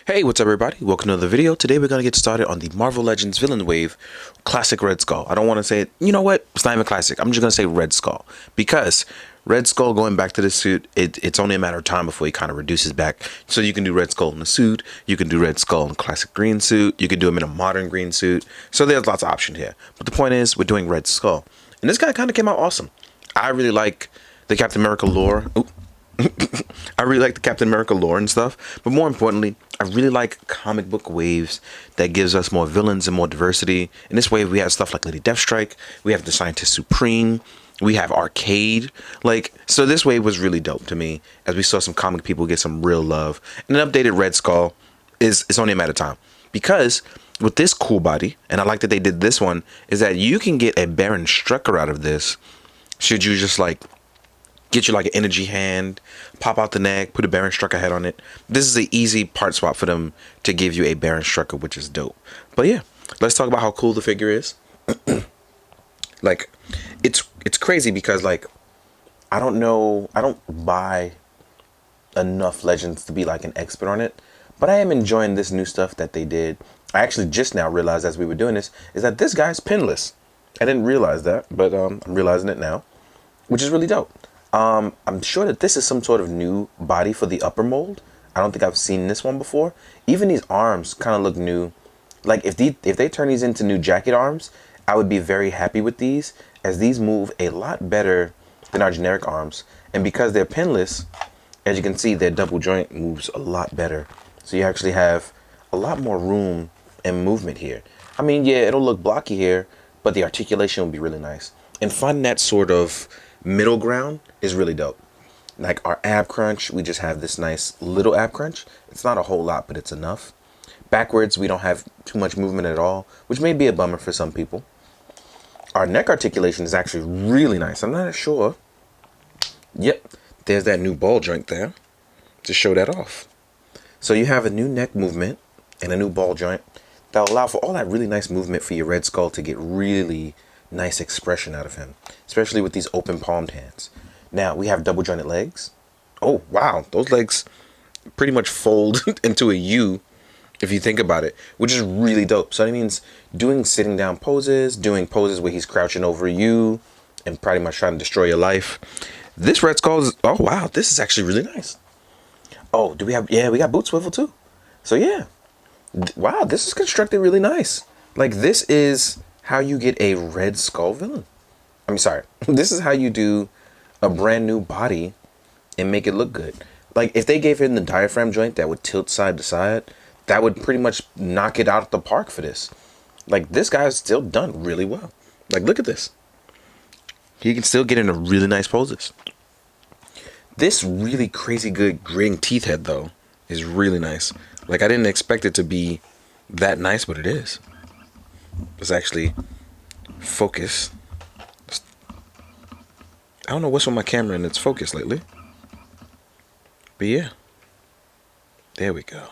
Hey, what's up everybody? Welcome to the video. Today we're going to get started on the Marvel Legends Villain Wave Classic Red Skull. I don't want to say it, you know what? It's not even classic. I'm just going to say Red Skull. Because Red Skull going back to the suit, it's only a matter of time before he kind of reduces back. So you can do Red Skull in the suit. You can do Red Skull in a classic green suit. You can do him in a modern green suit. So there's lots of options here. But the point is, we're doing Red Skull. And this guy kind of came out awesome. I really like the Captain America lore. Oop. I really like the Captain America lore and stuff, but more importantly, I really like comic book waves that gives us more villains and more diversity. In this wave, we have stuff like Lady Deathstrike, we have the Scientist Supreme, we have Arcade. So this wave was really dope to me as we saw some comic people get some real love. And an updated Red Skull it's only a matter of time because with this cool body, and I like that they did this one, is that you can get a Baron Strucker out of this. Should you just get you like an energy hand, pop out the neck, put a Baron Strucker head on it. This is an easy part swap for them to give you a Baron Strucker, which is dope. But yeah, let's talk about how cool the figure is. It's crazy because I don't buy enough Legends to be like an expert on it, but I am enjoying this new stuff that they did. I actually just now realized as we were doing this is that this guy's pinless. I didn't realize that, but I'm realizing it now, which is really dope. I'm sure that this is some sort of new body for the upper mold. I don't think I've seen this one before. Even these arms kind of look new. Like if they turn these into new jacket arms, I would be very happy with these, as these move a lot better than our generic arms. And because they're pinless, as you can see, their double joint moves a lot better. So you actually have a lot more room and movement here. I mean, yeah, it'll look blocky here, but the articulation will be really nice. And finding that sort of middle ground is really dope. Like our ab crunch, we just have this nice little ab crunch. It's not a whole lot, but it's enough. Backwards, we don't have too much movement at all, which may be a bummer for some people. Our neck articulation is actually really nice. I'm not sure. Yep, there's that new ball joint there to show that off. So you have a new neck movement and a new ball joint that'll allow for all that really nice movement for your Red Skull to get really nice expression out of him, especially with these open palmed hands. Now we have double jointed legs. Oh wow, those legs pretty much fold into a U if you think about it, which is really dope. So that means doing sitting down poses, doing poses where he's crouching over you and pretty much trying to destroy your life. This Red Skull is, oh wow, this is actually really nice. Oh, do we have, yeah, we got boot swivel too. So yeah, wow, this is constructed really nice. Like this is how you get a Red Skull villain. I'm sorry. This is how you do a brand new body and make it look good. Like if they gave him the diaphragm joint that would tilt side to side, that would pretty much knock it out of the park for this. Like this guy's still done really well. Like look at this. He can still get into really nice poses. This really crazy good gritting teeth head though is really nice. Like I didn't expect it to be that nice, but it is. Let's actually focus. I don't know what's with my camera and its focus lately. But yeah. There we go.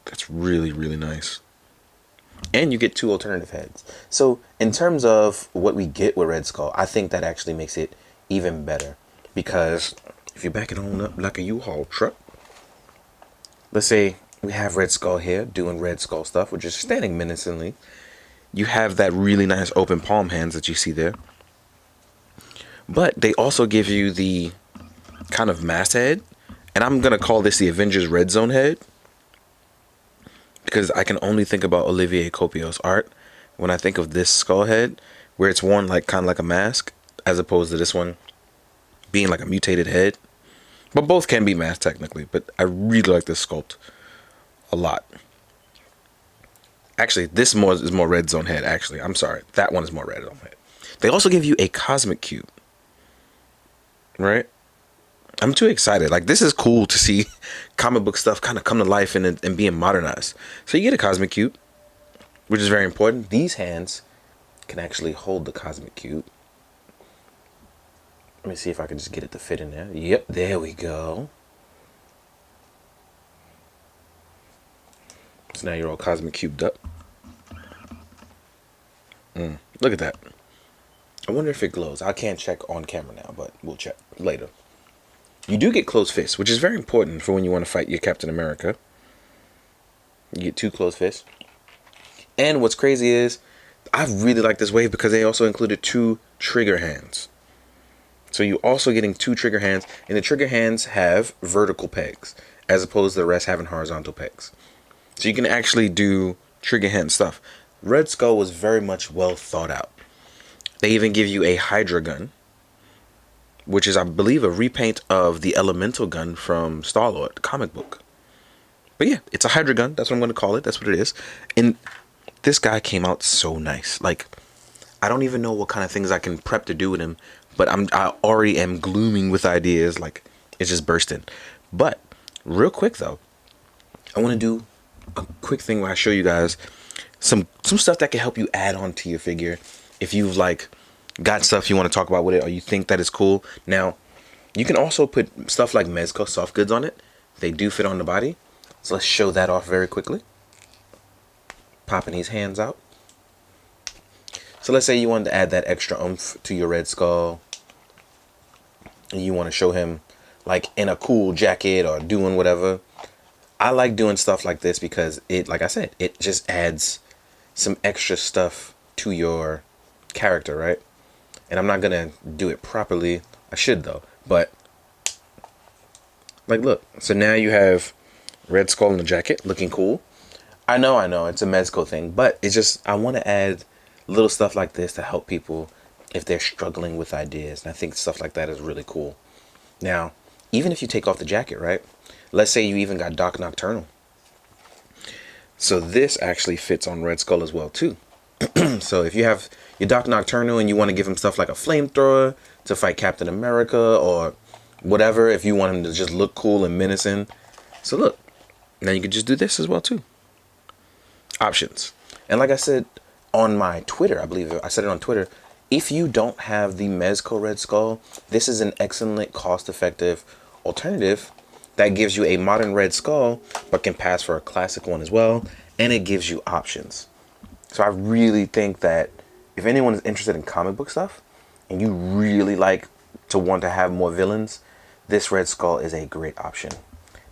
That's really, really nice. And you get two alternative heads. So in terms of what we get with Red Skull, I think that actually makes it even better. Because if you back it on up like a U-Haul truck, let's say we have Red Skull here doing Red Skull stuff, which is standing menacingly. You have that really nice open palm hands that you see there. But they also give you the kind of mass head. And I'm going to call this the Avengers Red Zone head, because I can only think about Olivier Copiau's art when I think of this skull head, where it's worn like kind of like a mask, as opposed to this one being like a mutated head. But both can be masked technically, but I really like this sculpt a lot. Actually, this is more Red Zone head, actually. I'm sorry. That one is more Red Zone head. They also give you a Cosmic Cube. Right? I'm too excited. Like, this is cool to see comic book stuff kind of come to life and being modernized. So you get a Cosmic Cube, which is very important. These hands can actually hold the Cosmic Cube. Let me see if I can just get it to fit in there. Yep, there we go. So now you're all Cosmic Cubed up. Look at that. I wonder if it glows. I can't check on camera now, but we'll check later. You do get closed fists, which is very important for when you want to fight your Captain America. You get 2 closed fists. And what's crazy is, I really like this wave because they also included 2 trigger hands. So you also getting 2 trigger hands, and the trigger hands have vertical pegs, as opposed to the rest having horizontal pegs. So you can actually do trigger hand stuff. Red Skull was very much well thought out. They even give you a Hydra gun, which is, I believe, a repaint of the Elemental gun from Star-Lord comic book. But yeah, it's a Hydra gun. That's what I'm going to call it. That's what it is. And this guy came out so nice. Like, I don't even know what kind of things I can prep to do with him, but I already am glooming with ideas. Like, it's just bursting. But real quick though, I want to do a quick thing where I show you guys some stuff that can help you add on to your figure if you've like got stuff you want to talk about with it, or you think that is cool. Now, you can also put stuff like Mezco soft goods on it. They do fit on the body. So let's show that off very quickly. Popping these hands out. So let's say you wanted to add that extra oomph to your Red Skull, and you want to show him like in a cool jacket or doing whatever. I like doing stuff like this because it, like I said, it just adds some extra stuff to your character, right? And I'm not gonna do it properly. I should though. But like, look. So now you have Red Skull in the jacket, looking cool. I know, it's a Mezco thing, but it's just, I want to add little stuff like this to help people if they're struggling with ideas. And I think stuff like that is really cool. Now, even if you take off the jacket, right? Let's say you even got Doc Nocturnal. So this actually fits on Red Skull as well too. So if you have your Doc Nocturnal and you want to give him stuff like a flamethrower to fight Captain America or whatever, if you want him to just look cool and menacing. So look, now you can just do this as well too. Options. And like I said on my Twitter, I believe I said it on Twitter, if you don't have the Mezco Red Skull, this is an excellent cost-effective alternative that gives you a modern Red Skull but can pass for a classic one as well, and it gives you options. So I really think that if anyone is interested in comic book stuff and you really like to want to have more villains, this Red Skull is a great option.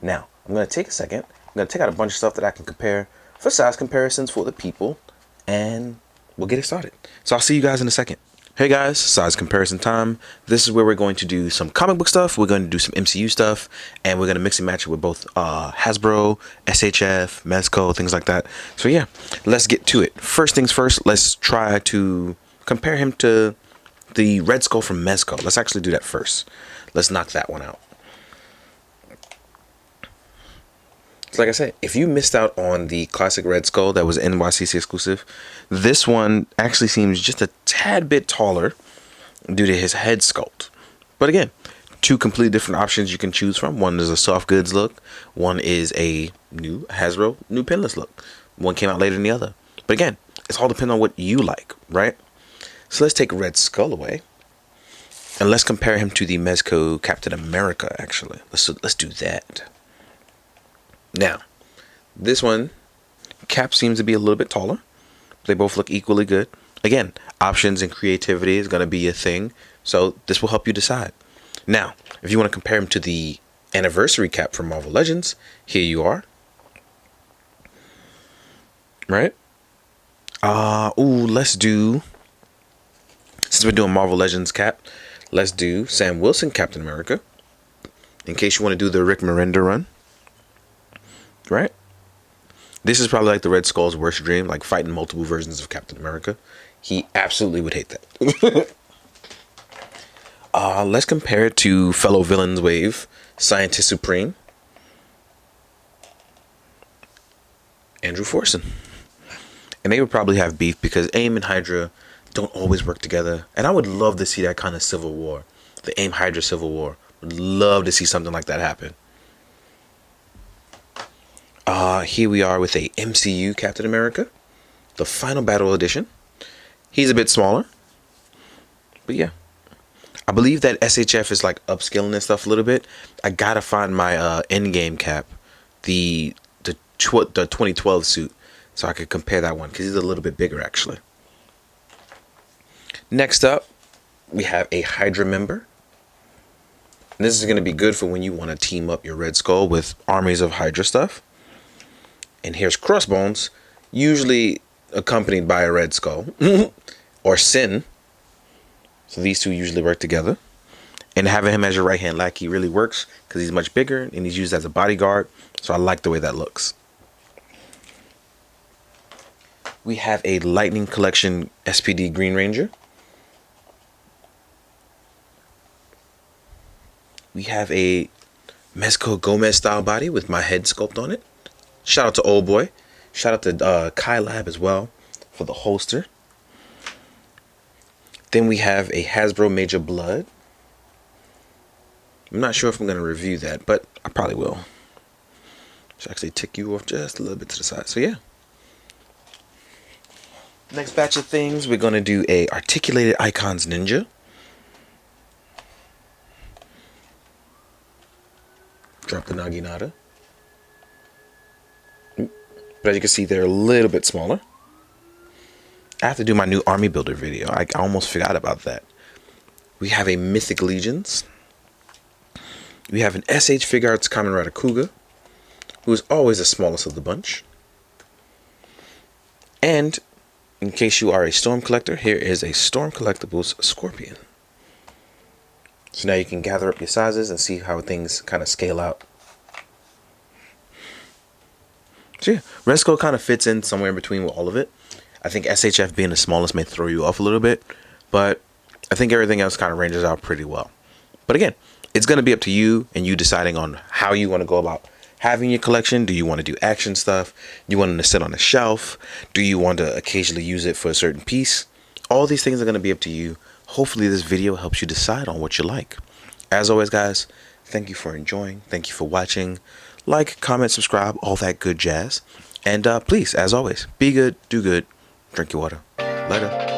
Now, I'm going to take a second. I'm going to take out a bunch of stuff that I can compare for size comparisons for the people, and we'll get it started. So I'll see you guys in a second. Hey guys, size comparison time. This is where we're going to do some comic book stuff, we're going to do some MCU stuff, and we're going to mix and match it with both Hasbro, SHF, Mezco, things like that. So yeah, let's get to it. First things first, let's try to compare him to the Red Skull from Mezco. Let's actually do that first. Let's knock that one out. So like I said, if you missed out on the classic Red Skull that was NYCC exclusive, this one actually seems just a tad bit taller due to his head sculpt. But again, 2 completely different options you can choose from. One is a soft goods look. One is a new Hasbro, new pinless look. One came out later than the other. But again, it's all depending on what you like, right? So let's take Red Skull away. And let's compare him to the Mezco Captain America, actually. Let's do that. Now, this one, Cap seems to be a little bit taller. They both look equally good. Again, options and creativity is going to be a thing. So this will help you decide. Now, if you want to compare him to the anniversary Cap from Marvel Legends, here you are. Right? Let's do, since we're doing Marvel Legends Cap, let's do Sam Wilson Captain America. In case you want to do the Rick Miranda run. Right? This is probably like the Red Skull's worst dream, like fighting multiple versions of Captain America. He absolutely would hate that. Let's compare it to fellow villains wave, Scientist Supreme, Andrew Forson. And they would probably have beef because AIM and Hydra don't always work together. And I would love to see that kind of civil war. The AIM Hydra civil war. Would love to see something like that happen. Here we are with a MCU Captain America, the Final Battle Edition. He's a bit smaller, but yeah, I believe that SHF is like upscaling this stuff a little bit. I gotta find my Endgame Cap, the 2012 suit, so I could compare that one because he's a little bit bigger actually. Next up, we have a Hydra member. And this is going to be good for when you want to team up your Red Skull with armies of Hydra stuff. And here's Crossbones, usually accompanied by a Red Skull or Sin. So these two usually work together. And having him as your right hand lackey really works because he's much bigger and he's used as a bodyguard. So I like the way that looks. We have a Lightning Collection SPD Green Ranger. We have a Mezco Gomez style body with my head sculpt on it. Shout out to Old Boy. Shout out to Kai Lab as well for the holster. Then we have a Hasbro Major Blood. I'm not sure if I'm going to review that, but I probably will. Should actually tick you off just a little bit to the side. So yeah. Next batch of things, we're going to do a Articulated Icons Ninja. Drop the Naginata. But as you can see, they're a little bit smaller. I have to do my new army builder video. I almost forgot about that. We have a Mythic Legions. We have an SH Figuarts Kamen Rider Kuga, who is always the smallest of the bunch. And in case you are a Storm collector, here is a Storm Collectibles Scorpion. So now you can gather up your sizes and see how things kind of scale out. So yeah, Red Skull kind of fits in somewhere in between with all of it. I think SHF being the smallest may throw you off a little bit, but I think everything else kind of ranges out pretty well. But again, it's going to be up to you and you deciding on how you want to go about having your collection. Do you want to do action stuff? Do you want them to sit on a shelf? Do you want to occasionally use it for a certain piece? All these things are going to be up to you. Hopefully this video helps you decide on what you like. As always, guys, thank you for enjoying. Thank you for watching. Like, comment, subscribe, all that good jazz. And please, as always, be good, do good, drink your water. Later.